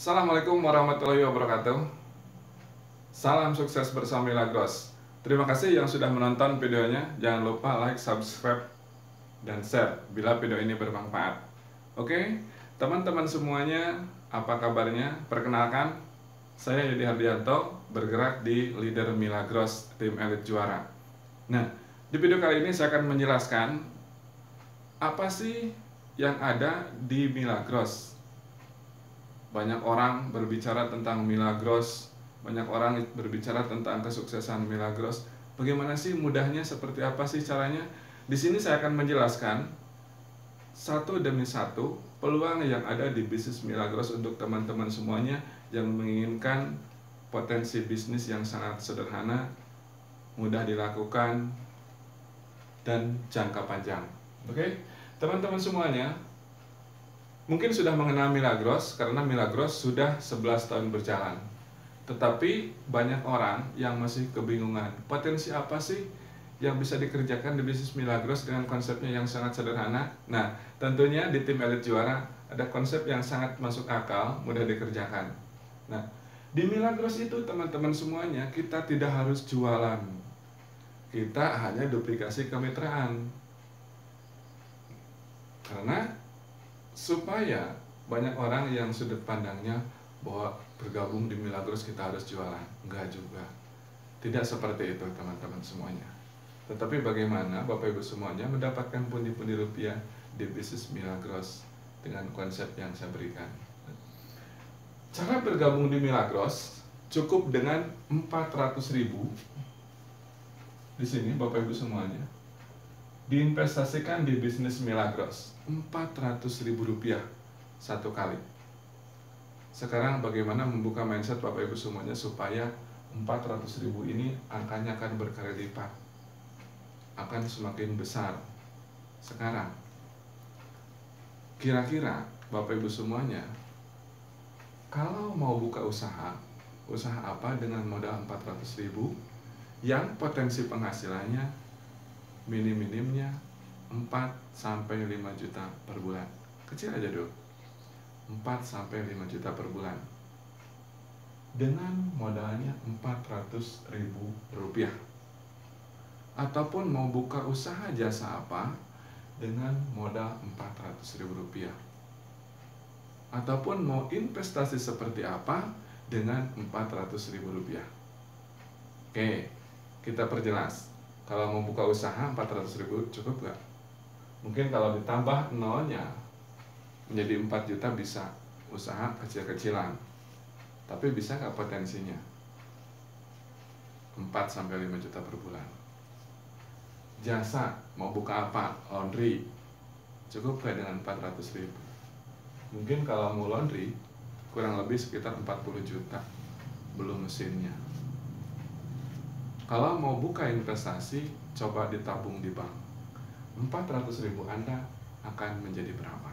Assalamualaikum warahmatullahi wabarakatuh. Salam sukses bersama Milagros. Terima kasih yang sudah menonton videonya. Jangan lupa like, subscribe, dan share bila video ini bermanfaat. Oke, teman-teman semuanya, apa kabarnya? Perkenalkan, saya Yudi Hardianto, bergerak di Leader Milagros Tim Elit Juara. Nah, di video kali ini saya akan menjelaskan apa sih yang ada di Milagros. Banyak orang berbicara tentang Milagros, banyak orang berbicara tentang kesuksesan Milagros. Bagaimana sih mudahnya, seperti apa sih caranya? Di sini saya akan menjelaskan satu demi satu peluang yang ada di bisnis Milagros untuk teman-teman semuanya yang menginginkan potensi bisnis yang sangat sederhana, mudah dilakukan, dan jangka panjang. Oke, teman-teman semuanya, mungkin sudah mengenal Milagros karena Milagros sudah 11 tahun berjalan. Tetapi banyak orang yang masih kebingungan, potensi apa sih yang bisa dikerjakan di bisnis Milagros dengan konsepnya yang sangat sederhana. Nah, tentunya di Tim Elit Juara ada konsep yang sangat masuk akal, mudah dikerjakan. Nah, di Milagros itu teman-teman semuanya, kita tidak harus jualan. Kita hanya duplikasi kemitraan. Karena supaya banyak orang yang sudut pandangnya bahwa bergabung di Milagros kita harus jualan. Enggak juga. Tidak seperti itu teman-teman semuanya. Tetapi bagaimana Bapak Ibu semuanya mendapatkan pundi-pundi rupiah di bisnis Milagros dengan konsep yang saya berikan. Cara bergabung di Milagros cukup dengan 400.000. Di sini Bapak Ibu semuanya diinvestasikan di bisnis Milagros 400.000 rupiah satu kali. Sekarang bagaimana membuka mindset Bapak Ibu semuanya supaya 400.000 ini angkanya akan berkali lipat, akan semakin besar. Sekarang kira-kira Bapak Ibu semuanya, kalau mau buka usaha apa dengan modal 400.000 yang potensi penghasilannya minim-minimnya 4-5 juta per bulan. Kecil aja dulu, 4-5 juta per bulan, dengan modalnya 400.000 rupiah. Ataupun mau buka usaha jasa apa dengan modal 400.000 rupiah. Ataupun mau investasi seperti apa dengan 400.000 rupiah. Oke, kita perjelas. Kalau mau buka usaha 400.000 cukup gak? Mungkin kalau ditambah nolnya menjadi 4 juta bisa usaha kecil-kecilan. Tapi bisa gak potensinya 4-5 juta per bulan? Jasa, mau buka apa? Laundry, cukup gak dengan 400.000? Mungkin kalau mau laundry kurang lebih sekitar 40 juta, belum mesinnya. Kalau mau buka investasi, coba ditabung di bank. 400.000 Anda akan menjadi berapa?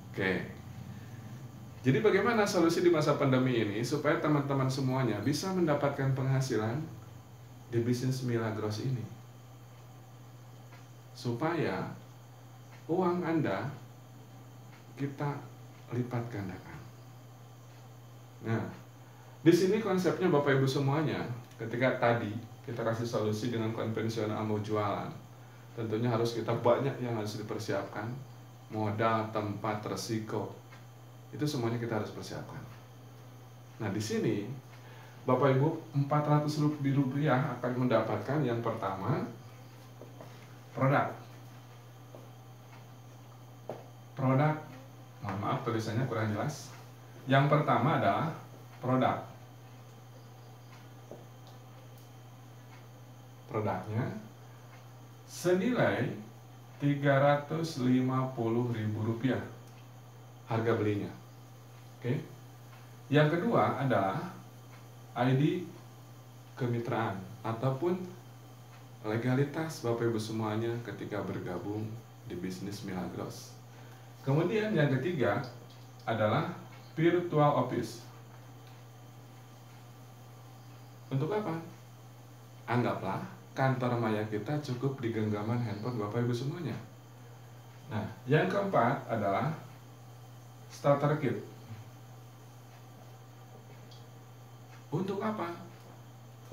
Oke. Jadi bagaimana solusi di masa pandemi ini supaya teman-teman semuanya bisa mendapatkan penghasilan di bisnis Milagros ini? Supaya uang Anda kita lipat gandakan. Nah, di sini konsepnya Bapak Ibu semuanya, ketika tadi kita kasih solusi dengan konvensional mau jualan, tentunya harus kita banyak yang harus dipersiapkan. Modal, tempat, resiko, itu semuanya kita harus persiapkan. Nah, di sini Bapak Ibu 400.000 rupiah akan mendapatkan yang pertama produk. Mohon maaf tulisannya kurang jelas. Yang pertama adalah produk. Produknya senilai 350.000 rupiah harga belinya. Oke. Yang kedua adalah ID kemitraan ataupun legalitas Bapak Ibu semuanya ketika bergabung di bisnis Milagros. Kemudian yang ketiga adalah virtual office. Untuk apa? Anggaplah kantor maya kita cukup di genggaman handphone Bapak Ibu semuanya. Nah, yang keempat adalah starter kit. Untuk apa?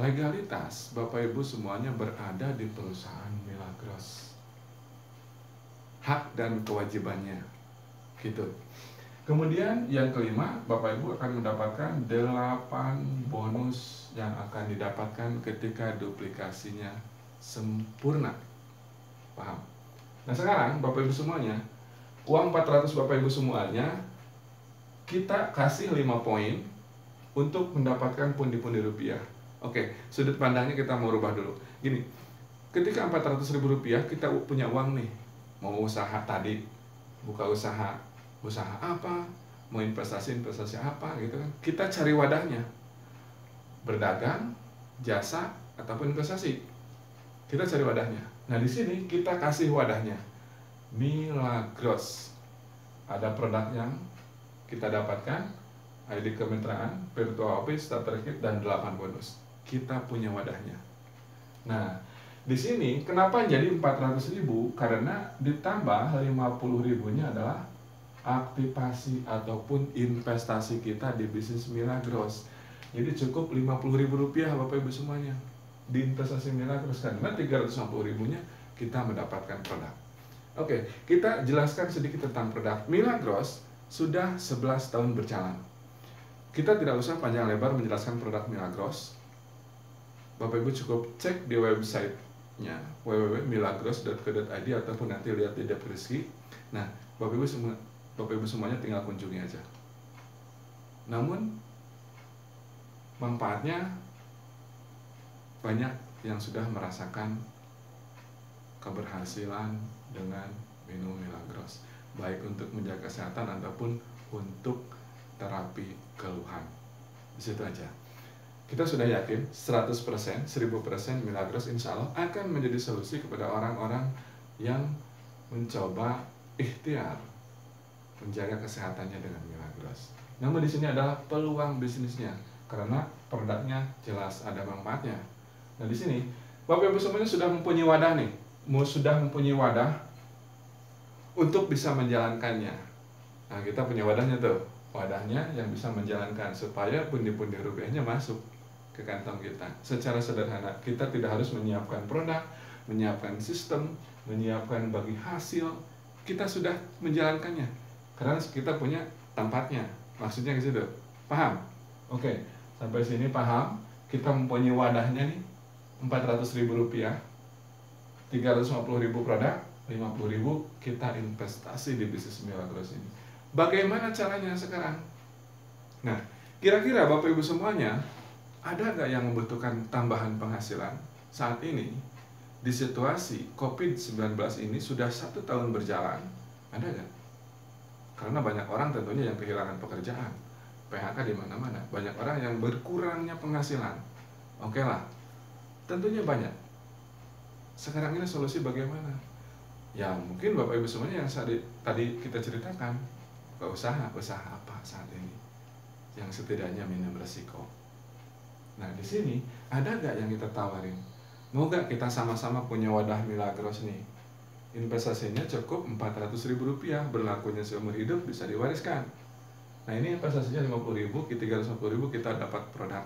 Legalitas Bapak Ibu semuanya berada di perusahaan Milagros. Hak dan kewajibannya gitu. Kemudian yang kelima, Bapak Ibu akan mendapatkan 8 bonus yang akan didapatkan ketika duplikasinya sempurna. Paham? Nah sekarang Bapak Ibu semuanya, uang 400 Bapak Ibu semuanya kita kasih 5 poin untuk mendapatkan pundi-pundi rupiah. Oke, sudut pandangnya kita mau rubah dulu. Gini, ketika 400.000 rupiah kita punya uang nih, mau usaha tadi, buka usaha apa, mau investasi apa gitu kan. Kita cari wadahnya. Berdagang, jasa ataupun investasi. Kita cari wadahnya. Nah, di sini kita kasih wadahnya. Milagros. Ada produk yang kita dapatkan, ID kemitraan, virtual office, starter kit, dan 8 bonus. Kita punya wadahnya. Nah, di sini kenapa jadi 400.000? Karena ditambah 50.000-nya adalah aktivasi ataupun investasi kita di bisnis Milagros. Jadi cukup 50.000 rupiah Bapak Ibu semuanya di investasi Milagros, karena 350.000-nya kita mendapatkan produk. Oke, kita jelaskan sedikit tentang produk. Milagros sudah 11 tahun berjalan. Kita tidak usah panjang lebar menjelaskan produk Milagros. Bapak Ibu cukup cek di websitenya www.milagros.co.id ataupun nanti lihat di deskripsi. Nah, Bapak Ibu semuanya tinggal kunjungi aja. Namun manfaatnya banyak yang sudah merasakan keberhasilan dengan minum Milagros, baik untuk menjaga kesehatan ataupun untuk terapi keluhan. Di situ aja. Kita sudah yakin 100%, 1000% Milagros insya Allah akan menjadi solusi kepada orang-orang yang mencoba ikhtiar menjaga kesehatannya dengan Milagros. Namun di sini adalah peluang bisnisnya, karena produknya jelas ada manfaatnya. Nah di sini Bapak Ibu semuanya sudah mempunyai wadah nih, sudah mempunyai wadah untuk bisa menjalankannya. Nah kita punya wadahnya tuh, wadahnya yang bisa menjalankan supaya pundi-pundi rupiahnya masuk ke kantong kita. Secara sederhana, kita tidak harus menyiapkan produk, menyiapkan sistem, menyiapkan bagi hasil. Kita sudah menjalankannya karena kita punya tempatnya. Maksudnya ke situ. Paham? Oke, sampai sini paham? Kita mempunyai wadahnya nih, 400.000 rupiah, 350.000 produk, 50.000 kita investasi di bisnis Milagros ini. Bagaimana caranya sekarang? Nah, kira-kira Bapak Ibu semuanya, ada nggak yang membutuhkan tambahan penghasilan saat ini? Di situasi COVID-19 ini sudah 1 tahun berjalan, ada nggak? Karena banyak orang tentunya yang kehilangan pekerjaan, PHK di mana-mana, banyak orang yang berkurangnya penghasilan. Oke lah, tentunya banyak. Sekarang ini solusi bagaimana? Ya mungkin Bapak Ibu semuanya yang tadi kita ceritakan, usaha apa saat ini yang setidaknya minim resiko. Nah di sini ada nggak yang kita tawarin? Mau nggak kita sama-sama punya wadah Milagros nih? Investasinya cukup 400.000 rupiah, berlakunya seumur hidup, bisa diwariskan. Nah ini investasinya 50.000, 350.000 kita dapat produk.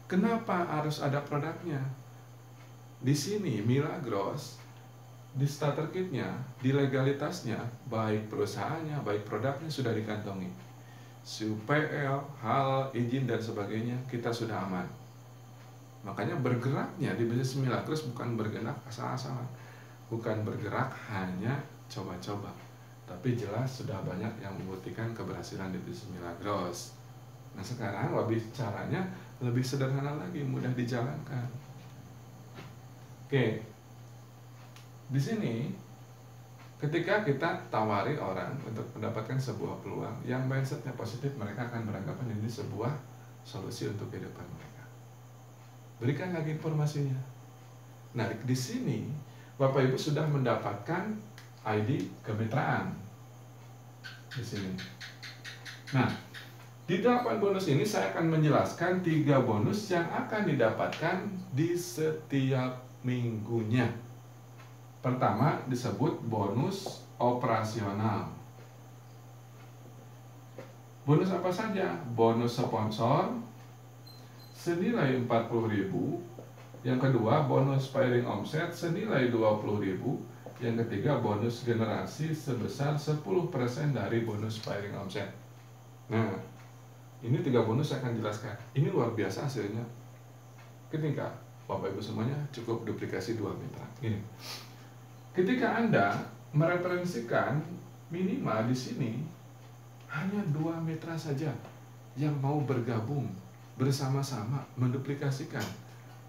Kenapa harus ada produknya? Di sini Milagros, di starter kitnya, di legalitasnya, baik perusahaannya, baik produknya sudah dikantongi. UPL, halal, izin dan sebagainya, kita sudah aman. Makanya bergeraknya di bisnis Milagros bukan bergerak asal-asalan, bukan bergerak hanya coba-coba, tapi jelas sudah banyak yang membuktikan keberhasilan di bisnis Milagros. Nah sekarang lebih caranya lebih sederhana lagi, mudah dijalankan. Oke, di sini ketika kita tawari orang untuk mendapatkan sebuah peluang yang mindsetnya positif, mereka akan beranggapan ini sebuah solusi untuk kehidupan mereka. Berikan lagi informasinya. Nah di sini Bapak Ibu sudah mendapatkan ID kemitraan di sini. Nah di 8 bonus ini saya akan menjelaskan 3 bonus yang akan didapatkan di setiap minggunya. Pertama disebut bonus operasional. Bonus apa saja? Bonus sponsor, senilai 40.000. Yang kedua, bonus pairing omset senilai 20.000. Yang ketiga, bonus generasi sebesar 10% dari bonus pairing omset. Nah, ini 3 bonus saya akan jelaskan. Ini luar biasa hasilnya. Ketika Bapak Ibu semuanya cukup duplikasi 2 mitra. Ini. Ketika Anda mereferensikan minimal di sini hanya 2 mitra saja yang mau bergabung bersama-sama menduplikasikan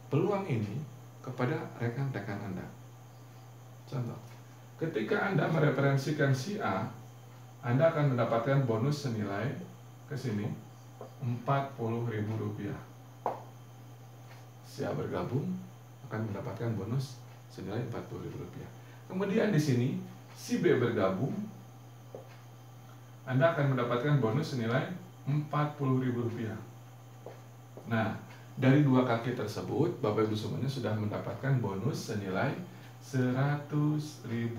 peluang ini kepada rekan-rekan Anda. Contoh, ketika Anda mereferensikan si A, Anda akan mendapatkan bonus senilai ke sini Rp40.000. Si A bergabung akan mendapatkan bonus senilai Rp40.000. Kemudian di sini si B bergabung, Anda akan mendapatkan bonus senilai Rp40.000. Nah, dari 2 kaki tersebut, Bapak Ibu semuanya sudah mendapatkan bonus senilai Rp100.000.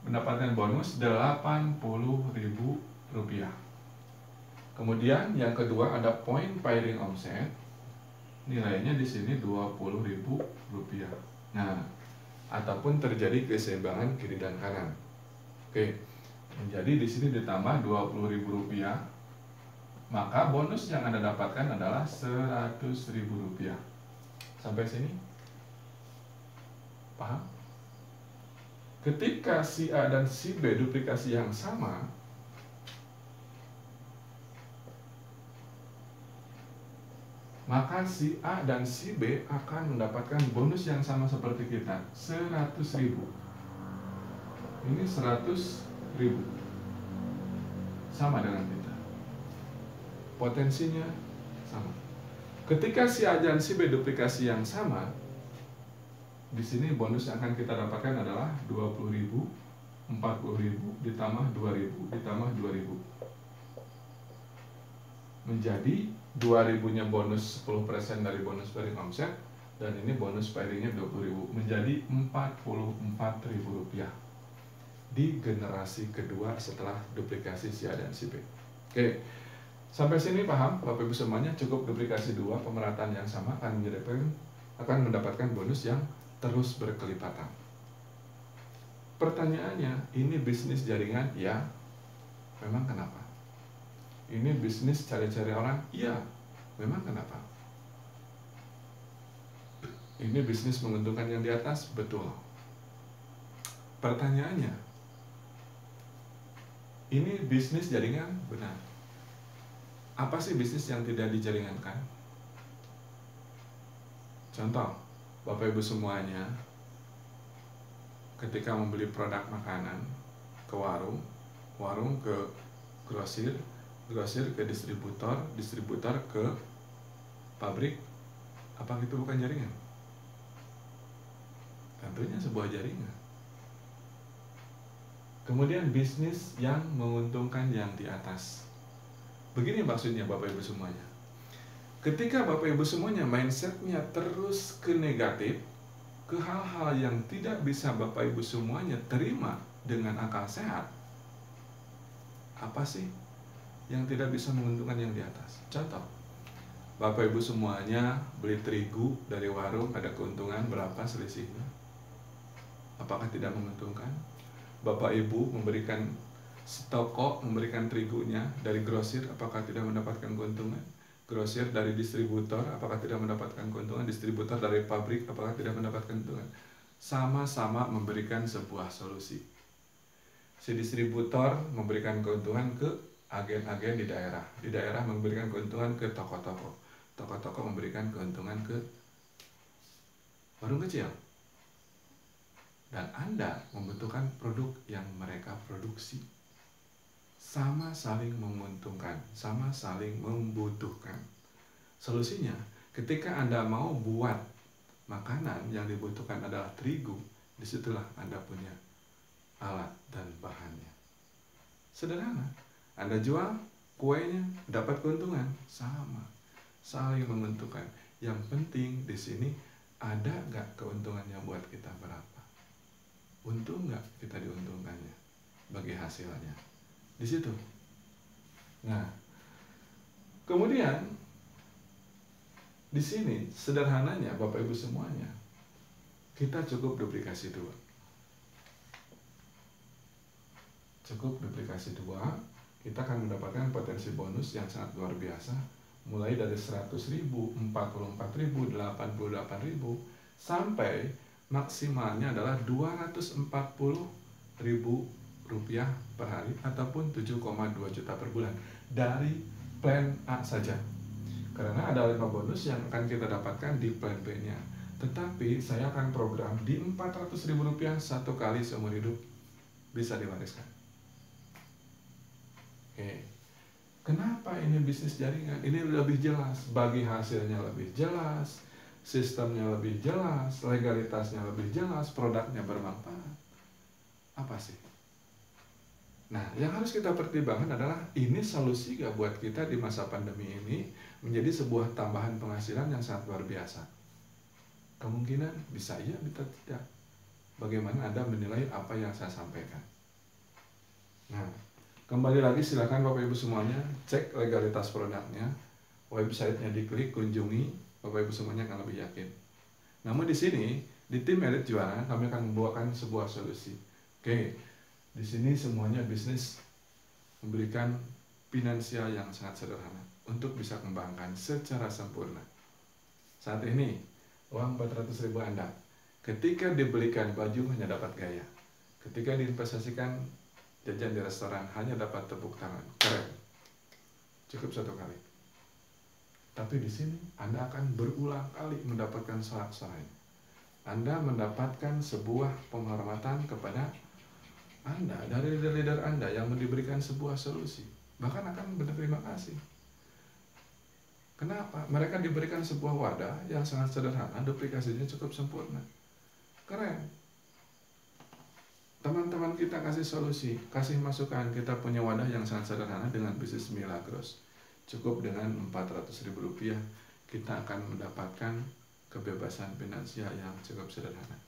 Mendapatkan bonus Rp80.000. Kemudian yang kedua ada poin pairing omset, nilainya di sini Rp20.000. Nah, ataupun terjadi keseimbangan kiri dan kanan. Oke, menjadi di sini ditambah Rp20.000, maka bonus yang Anda dapatkan adalah Rp100.000. Sampai sini? Paham? Ketika si A dan si B duplikasi yang sama, maka si A dan si B akan mendapatkan bonus yang sama seperti kita, Rp100.000. Ini Rp100.000. Sama dengan kita. Potensinya sama. Ketika si A dan si B duplikasi yang sama, di sini bonus yang akan kita dapatkan adalah 20.000, 40.000 ditambah 2.000 ditambah 2.000. Menjadi 2.000-nya bonus 10% dari bonus pairing omset, dan ini bonus pairingnya 20.000, menjadi Rp44.000 di generasi kedua setelah duplikasi si A dan si B. Oke. Sampai sini paham Bapak Ibu semuanya? Cukup duplikasi 2 pemerataan yang sama akan mendapatkan bonus yang terus berkelipatan. Pertanyaannya, ini bisnis jaringan? Ya. Memang kenapa? Ini bisnis cari-cari orang? Iya. Memang kenapa? Ini bisnis menguntungkan yang di atas? Betul. Pertanyaannya, ini bisnis jaringan? Benar. Apa sih bisnis yang tidak dijaringankan? Contoh, Bapak Ibu semuanya, ketika membeli produk makanan ke warung, warung ke grosir, grosir ke distributor, distributor ke pabrik, apa itu bukan jaringan? Tentunya sebuah jaringan. Kemudian bisnis yang menguntungkan yang di atas. Begini maksudnya Bapak Ibu semuanya. Ketika Bapak Ibu semuanya mindsetnya terus ke negatif, ke hal-hal yang tidak bisa Bapak Ibu semuanya terima dengan akal sehat, apa sih yang tidak bisa menguntungkan yang di atas? Contoh, Bapak Ibu semuanya beli terigu dari warung, ada keuntungan berapa selisihnya? Apakah tidak menguntungkan? Bapak Ibu memberikan toko memberikan terigunya dari grosir, apakah tidak mendapatkan keuntungan? Grosir dari distributor, apakah tidak mendapatkan keuntungan? Distributor dari pabrik, apakah tidak mendapatkan keuntungan? Sama-sama memberikan sebuah solusi. Si distributor memberikan keuntungan ke agen-agen di daerah memberikan keuntungan ke toko-toko, toko-toko memberikan keuntungan ke warung kecil. Dan Anda membutuhkan produk yang mereka produksi. Sama saling menguntungkan, sama saling membutuhkan. Solusinya, ketika Anda mau buat makanan yang dibutuhkan adalah terigu, disitulah Anda punya alat dan bahannya. Sederhana, Anda jual kuenya, dapat keuntungan, sama, saling menguntungkan. Yang penting di sini ada nggak keuntungannya buat kita berapa? Untung nggak kita diuntungkannya bagi hasilnya? Di situ. Nah, Kemudian di sini sederhananya Bapak Ibu semuanya, kita cukup duplikasi 2. Cukup duplikasi 2, kita akan mendapatkan potensi bonus yang sangat luar biasa, mulai dari 100.000, 44.000, 88.000 sampai maksimalnya adalah 240.000 rupiah per hari ataupun 7,2 juta per bulan dari plan A saja. Karena ada 5 bonus yang akan kita dapatkan di plan B-nya. Tetapi saya akan program di 400.000 rupiah satu kali seumur hidup bisa diwariskan. Oke. Kenapa ini bisnis jaringan? Ini lebih jelas, bagi hasilnya lebih jelas, sistemnya lebih jelas, legalitasnya lebih jelas, produknya bermanfaat. Apa sih? Nah, yang harus kita pertimbangkan adalah ini solusi gak buat kita di masa pandemi ini menjadi sebuah tambahan penghasilan yang sangat luar biasa. Kemungkinan bisa iya, bisa tidak. Bagaimana Anda menilai apa yang saya sampaikan? Nah, kembali lagi silakan Bapak Ibu semuanya cek legalitas produknya, websitenya diklik, kunjungi, Bapak Ibu semuanya akan lebih yakin. Namun di sini di tim Elite Juara kami akan membawakan sebuah solusi. Oke, di sini semuanya bisnis memberikan finansial yang sangat sederhana untuk bisa kembangkan secara sempurna. Saat ini uang 400.000 Anda ketika dibelikan baju hanya dapat gaya, ketika diinvestasikan jajan di restoran hanya dapat tepuk tangan, keren, cukup satu kali. Tapi di sini Anda akan berulang kali mendapatkan sorak-sorai. Anda mendapatkan sebuah penghormatan kepada Anda dari leader-leader Anda yang diberikan sebuah solusi, bahkan akan berterima kasih. Kenapa? Mereka diberikan sebuah wadah yang sangat sederhana, duplikasinya cukup sempurna, keren. Teman-teman kita kasih solusi, kasih masukan, kita punya wadah yang sangat sederhana dengan bisnis Milagros. Cukup dengan 400.000 rupiah, kita akan mendapatkan kebebasan finansial yang cukup sederhana.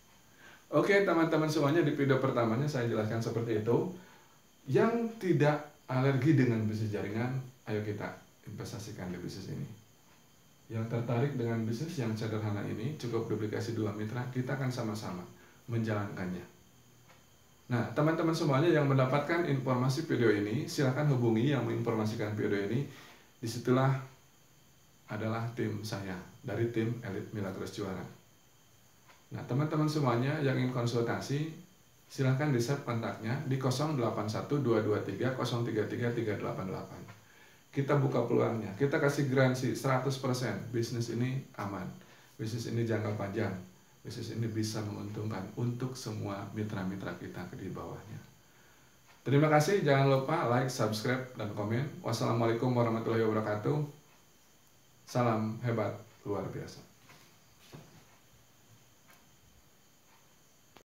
Oke teman-teman semuanya, di video pertamanya saya jelaskan seperti itu. Yang tidak alergi dengan bisnis jaringan, ayo kita investasikan di bisnis ini. Yang tertarik dengan bisnis yang sederhana ini, cukup duplikasi 2 mitra, kita akan sama-sama menjalankannya. Nah, teman-teman semuanya yang mendapatkan informasi video ini, silakan hubungi yang menginformasikan video ini. Disitulah adalah tim saya, dari tim Elite Milagros Juara. Nah, teman-teman semuanya yang ingin konsultasi, silakan di-save kontaknya di 081223033388. Kita buka peluangnya, kita kasih garansi 100% bisnis ini aman, bisnis ini jangka panjang. Bisnis ini bisa menguntungkan untuk semua mitra-mitra kita di bawahnya. Terima kasih, jangan lupa like, subscribe, dan komen. Wassalamualaikum warahmatullahi wabarakatuh. Salam hebat luar biasa.